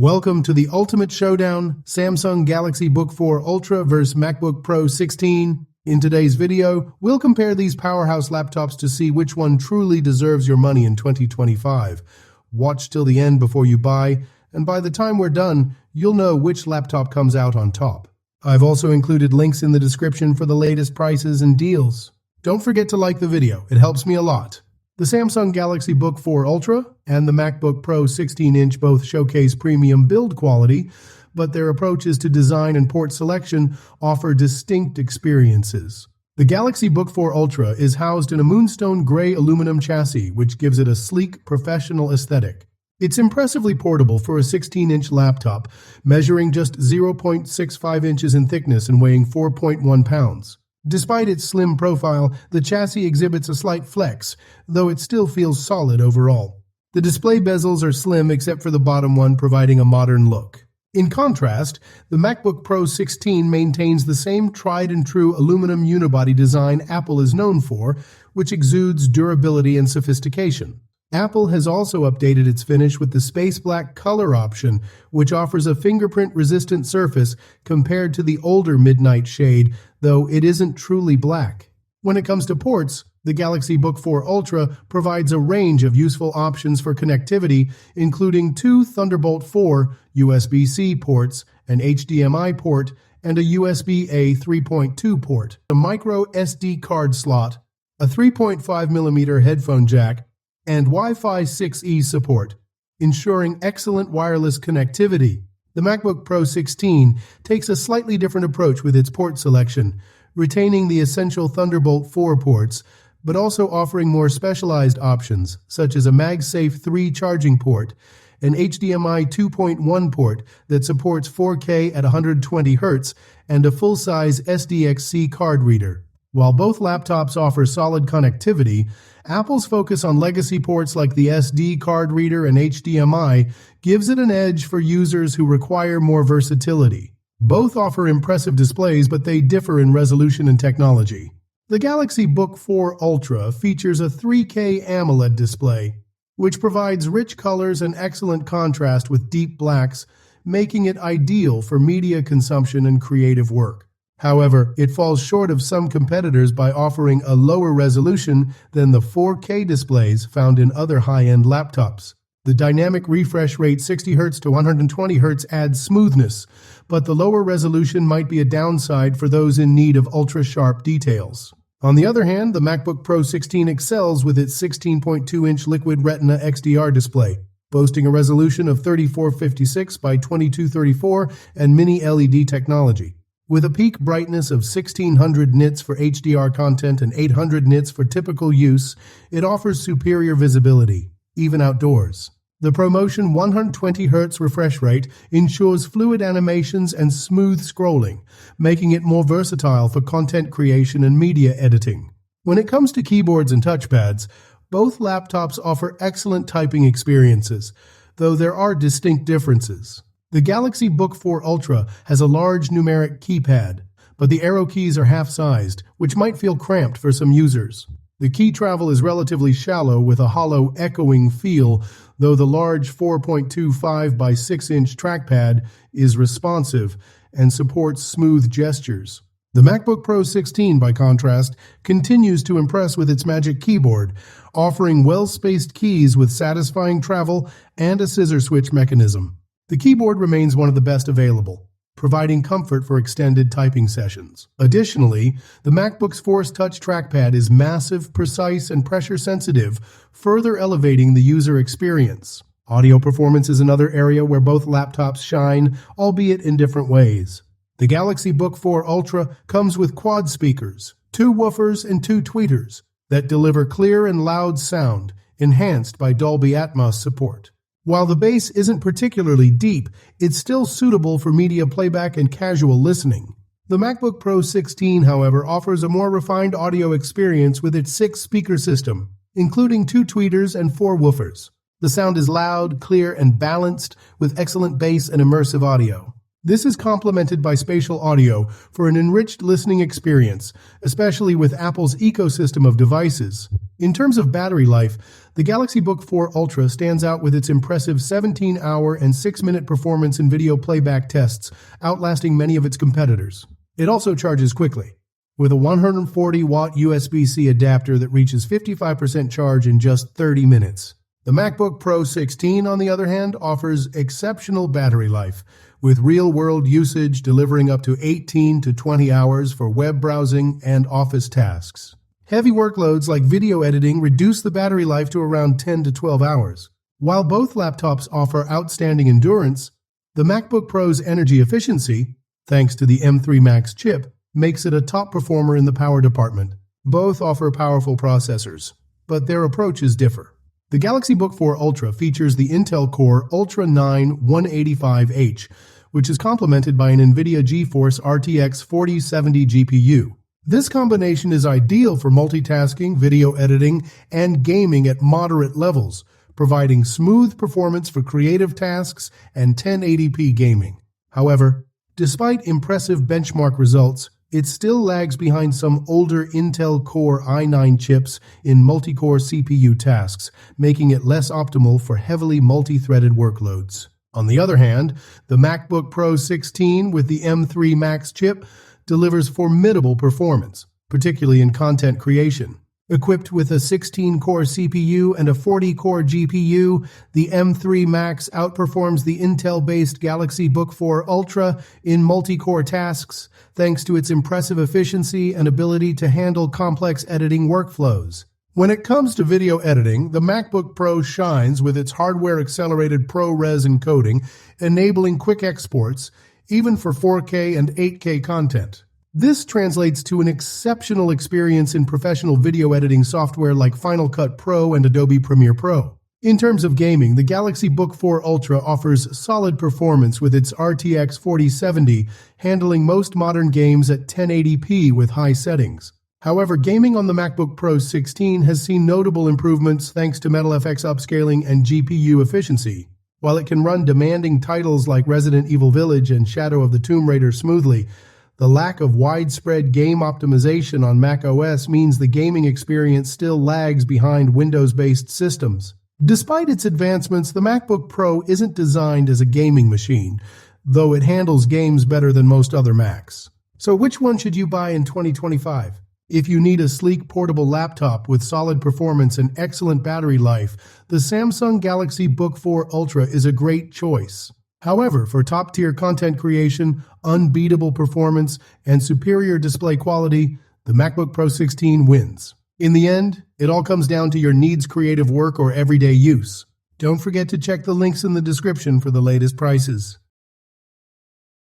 Welcome to the ultimate showdown, Samsung Galaxy Book 4 Ultra vs MacBook Pro 16. In today's video, we'll compare these powerhouse laptops to see which one truly deserves your money in 2025. Watch till the end before you buy, and by the time we're done, you'll know which laptop comes out on top. I've also included links in the description for the latest prices and deals. Don't forget to like the video, it helps me a lot. The Samsung Galaxy Book 4 Ultra and the MacBook Pro 16-inch both showcase premium build quality, but their approaches to design and port selection offer distinct experiences. The Galaxy Book 4 Ultra is housed in a moonstone gray aluminum chassis, which gives it a sleek, professional aesthetic. It's impressively portable for a 16-inch laptop, measuring just 0.65 inches in thickness and weighing 4.1 pounds. Despite its slim profile, the chassis exhibits a slight flex, though it still feels solid overall. The display bezels are slim except for the bottom one, providing a modern look. In contrast, the MacBook Pro 16 maintains the same tried-and-true aluminum unibody design Apple is known for, which exudes durability and sophistication. Apple has also updated its finish with the space black color option, which offers a fingerprint-resistant surface compared to the older midnight shade, though it isn't truly black. When it comes to ports, the Galaxy Book 4 Ultra provides a range of useful options for connectivity, including two Thunderbolt 4 USB-C ports, an HDMI port, and a USB-A 3.2 port, a micro SD card slot, a 3.5mm headphone jack, and Wi-Fi 6E support, ensuring excellent wireless connectivity. The MacBook Pro 16 takes a slightly different approach with its port selection, retaining the essential Thunderbolt 4 ports, but also offering more specialized options, such as a MagSafe 3 charging port, an HDMI 2.1 port that supports 4K at 120 Hz, and a full-size SDXC card reader. While both laptops offer solid connectivity, Apple's focus on legacy ports like the SD card reader and HDMI gives it an edge for users who require more versatility. Both offer impressive displays, but they differ in resolution and technology. The Galaxy Book 4 Ultra features a 3K AMOLED display, which provides rich colors and excellent contrast with deep blacks, making it ideal for media consumption and creative work. However, it falls short of some competitors by offering a lower resolution than the 4K displays found in other high-end laptops. The dynamic refresh rate 60 Hz to 120 Hz adds smoothness, but the lower resolution might be a downside for those in need of ultra-sharp details. On the other hand, the MacBook Pro 16 excels with its 16.2-inch liquid Retina XDR display, boasting a resolution of 3456 by 2234 and mini LED technology. With a peak brightness of 1600 nits for HDR content and 800 nits for typical use, it offers superior visibility, even outdoors. The ProMotion 120 Hz refresh rate ensures fluid animations and smooth scrolling, making it more versatile for content creation and media editing. When it comes to keyboards and touchpads, both laptops offer excellent typing experiences, though there are distinct differences. The Galaxy Book 4 Ultra has a large numeric keypad, but the arrow keys are half-sized, which might feel cramped for some users. The key travel is relatively shallow with a hollow, echoing feel, though the large 4.25 by 6-inch trackpad is responsive and supports smooth gestures. The MacBook Pro 16, by contrast, continues to impress with its Magic Keyboard, offering well-spaced keys with satisfying travel and a scissor switch mechanism. The keyboard remains one of the best available, providing comfort for extended typing sessions. Additionally, the MacBook's Force Touch trackpad is massive, precise, and pressure-sensitive, further elevating the user experience. Audio performance is another area where both laptops shine, albeit in different ways. The Galaxy Book 4 Ultra comes with quad speakers, 2 woofers, and 2 tweeters that deliver clear and loud sound, enhanced by Dolby Atmos support. While the bass isn't particularly deep, it's still suitable for media playback and casual listening. The MacBook Pro 16, however, offers a more refined audio experience with its 6-speaker system, including 2 tweeters and 4 woofers. The sound is loud, clear, and balanced, with excellent bass and immersive audio. This is complemented by spatial audio for an enriched listening experience, especially with Apple's ecosystem of devices. In terms of battery life, the Galaxy Book 4 Ultra stands out with its impressive 17-hour and 6-minute performance in video playback tests, outlasting many of its competitors. It also charges quickly, with a 140-watt USB-C adapter that reaches 55% charge in just 30 minutes. The MacBook Pro 16, on the other hand, offers exceptional battery life, with real-world usage delivering up to 18 to 20 hours for web browsing and office tasks. Heavy workloads like video editing reduce the battery life to around 10 to 12 hours. While both laptops offer outstanding endurance, the MacBook Pro's energy efficiency, thanks to the M3 Max chip, makes it a top performer in the power department. Both offer powerful processors, but their approaches differ. The Galaxy Book 4 Ultra features the Intel Core Ultra 9 185H, which is complemented by an NVIDIA GeForce RTX 4070 GPU. This combination is ideal for multitasking, video editing, and gaming at moderate levels, providing smooth performance for creative tasks and 1080p gaming. However, despite impressive benchmark results, it still lags behind some older Intel Core i9 chips in multi-core CPU tasks, making it less optimal for heavily multi-threaded workloads. On the other hand, the MacBook Pro 16 with the M3 Max chip delivers formidable performance, particularly in content creation. Equipped with a 16-core CPU and a 40-core GPU, the M3 Max outperforms the Intel-based Galaxy Book 4 Ultra in multi-core tasks, thanks to its impressive efficiency and ability to handle complex editing workflows. When it comes to video editing, the MacBook Pro shines with its hardware-accelerated ProRes encoding, enabling quick exports, even for 4K and 8K content. This translates to an exceptional experience in professional video editing software like Final Cut Pro and Adobe Premiere Pro. In terms of gaming, the Galaxy Book 4 Ultra offers solid performance with its RTX 4070, handling most modern games at 1080p with high settings. However, gaming on the MacBook Pro 16 has seen notable improvements thanks to MetalFX upscaling and GPU efficiency. While it can run demanding titles like Resident Evil Village and Shadow of the Tomb Raider smoothly, the lack of widespread game optimization on macOS means the gaming experience still lags behind Windows-based systems. Despite its advancements, the MacBook Pro isn't designed as a gaming machine, though it handles games better than most other Macs. So which one should you buy in 2025? If you need a sleek portable laptop with solid performance and excellent battery life, the Samsung Galaxy Book 4 Ultra is a great choice. However, for top-tier content creation, unbeatable performance, and superior display quality, the MacBook Pro 16 wins. In the end, it all comes down to your needs, creative work, or everyday use. Don't forget to check the links in the description for the latest prices.